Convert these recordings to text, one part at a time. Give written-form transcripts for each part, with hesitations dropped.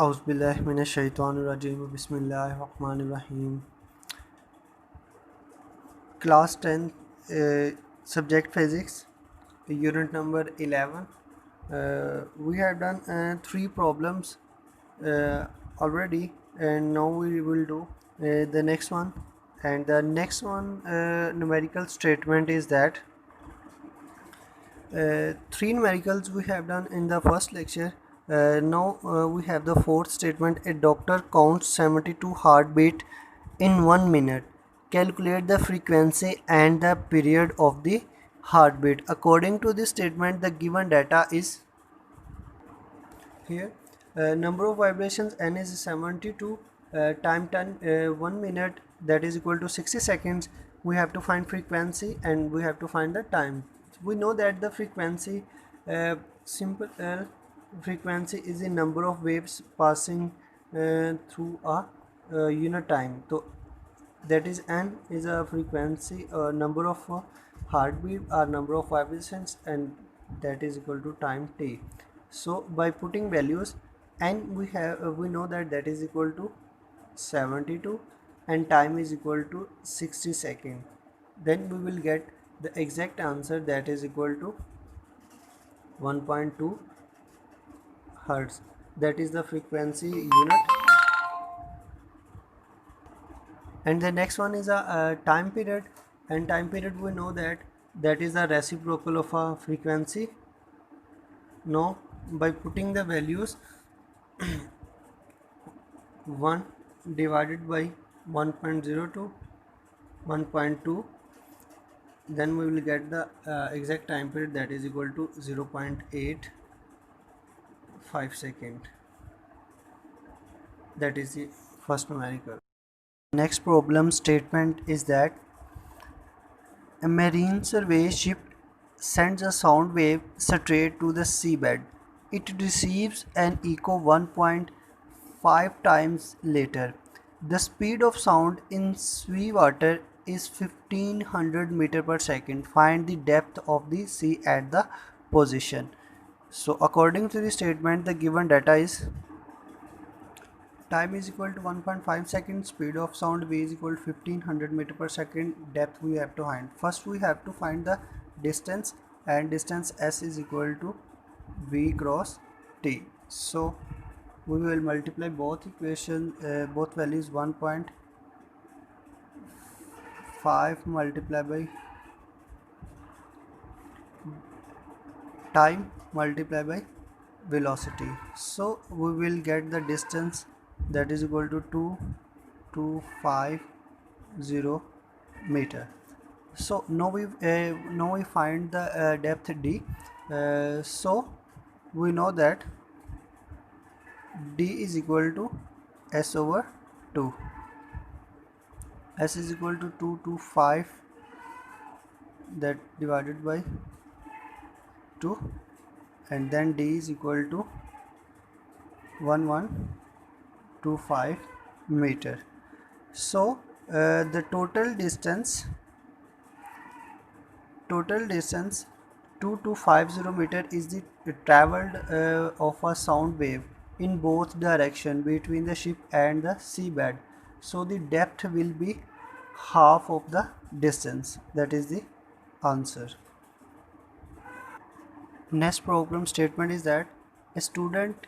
औज़ुबिल्लाहिमिनश्शैतानिर्रजीम बिस्मिल्लाहिर्रहमानिर्रहीम। Class 10, subject physics, unit number 11. We have done three problems uh, already, and now we will do the next one. And the next one numerical statement is that three numericals we have done in the first lecture. Now we have the fourth statement. A doctor counts 72 heartbeat in 1 minute. Calculate the frequency and the period of the heartbeat. According to this statement, the given data is here. Number of vibrations n is 72, time 10 1 minute, that is equal to 60 seconds. We have to find frequency and we have to find the time. We know that the frequency, simple frequency is the number of waves passing through a unit time. So that is n is a frequency, number of heartbeat or number of vibrations, and that is equal to time t. So by putting values, n we know that that is equal to 72 and time is equal to 60 seconds. Then we will get the exact answer, that is equal to 1.2 hertz. That is the frequency unit. And the next one is a time period, and time period we know that that is the reciprocal of a frequency. Now by putting the values, 1 divided by 1.02, 1.2, then we will get the exact time period, that is equal to 0.85 second. That is the first numerical. Next problem statement is that a marine survey ship sends a sound wave straight to the seabed. It receives an echo 1.5 times later. The speed of sound in sea water is 1500 meter per second. Find the depth of the sea at the position. So according to the statement, the given data is time is equal to 1.5 seconds, speed of sound v is equal to 1500 meter per second, depth we have to find. First we have to find the distance, and distance s is equal to v cross t. So we will multiply both equations, both values. 1.5 multiplied by time multiplied by velocity. So we will get the distance, that is equal to 2250 meter. So now we find the depth d. So we know that d is equal to s over 2. S is equal to 225, that divided by 2, and then d is equal to 1125 meter. So the total distance 2250 meter is the traveled of a sound wave in both direction between the ship and the seabed. So the depth will be half of the distance. That is the answer. Next problem statement is that a student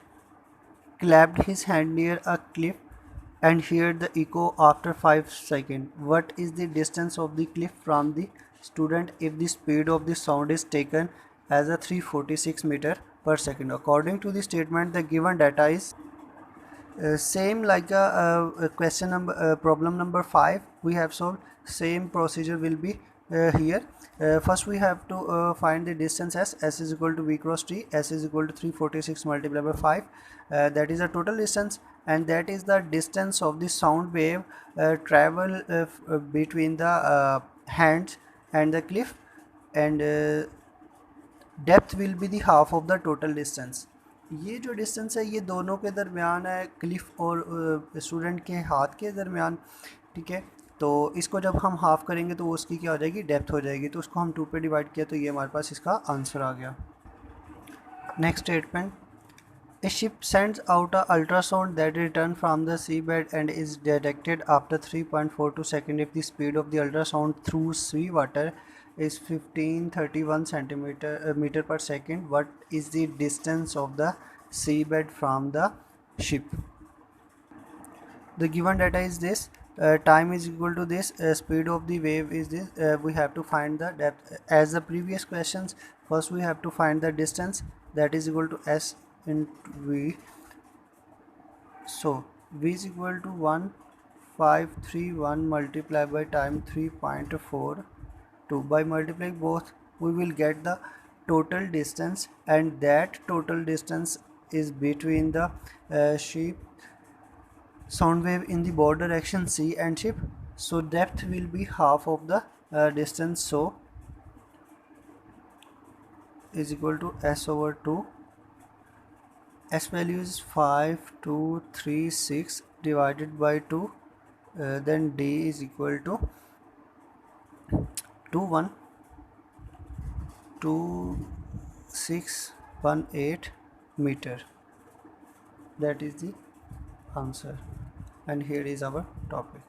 clapped his hand near a cliff and heard the echo after 5 seconds. What is the distance of the cliff from the student if the speed of the sound is taken as a 346 meter per second? According to the statement, the given data is same like a question number, problem number 5 we have solved. Same procedure will be here. First we have to find the distance s is equal to v cross t. S is equal to 346 multiplied by 5, that is the total distance, and that is the distance of the sound wave travel between the hands and the cliff, and depth will be the half of the total distance. ये जो distance है ये दोनों के दरमियान है, Cliff और student के हाथ के दरमियान. ठीक है, तो इसको जब हम हाफ करेंगे तो उसकी क्या हो जाएगी, डेप्थ हो जाएगी. तो उसको हम 2 पे डिवाइड किया तो ये हमारे पास इसका आंसर आ गया. Next statement, A ship sends out a ultrasound that returns from the seabed and is detected after 3.42 seconds if the speed of the ultrasound through seawater is 1531 meter per second. What is the distance of the seabed from the ship? The given data is this, time is equal to this, speed of the wave is this, we have to find the depth as the previous questions. First we have to find the distance, that is equal to s into v. So v is equal to 1531 multiplied by time 3.42. By multiplying both we will get the total distance, and that total distance is between the ship sound wave in the both direction C and ship. So depth will be half of the distance, so is equal to s over 2. S value is 5236 divided by 2, then d is equal to 212618 meter. That is the answer, and here is our topic.